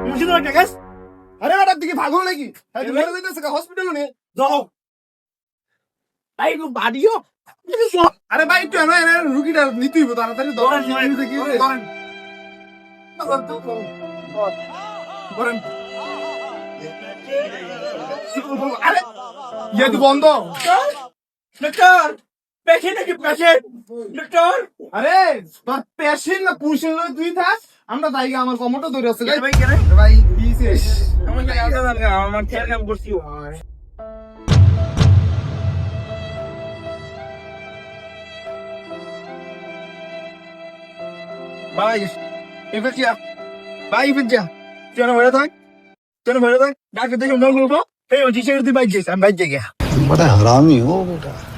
মুর্শিদাবাদ গেছ আরে বেটার দিকে পাগল নাকি মরে যাইতেছে হসপিটাল নিয়ে যাও তাই বাড়িও আরে ভাই একটু এনে এনে রুগীটা নিতে হইব তাড়াতাড়ি ধরেন ধরেন, কি ধরেন। ধরেন আরে ইয়ে তো বন্ধ ডক্টর পেশেন্ট নাকি পেশেন্ট ডক্টর আরে তোর পেশেন্ট না পুরুষের তুই থাক আমরা তাই আমার কমটো ধরে আছে ভাই কেন ভাই বিশেষ আমার খেয়াল কাম করছি ভাই এবার যা ভাই এবার যা কেন ভরে থাক ডাক্তার দেখে মন করবো এই ওই জিসে তুই বাইক গেছিস আমি বাইক যাই बड़ा हरामी हो बेटा।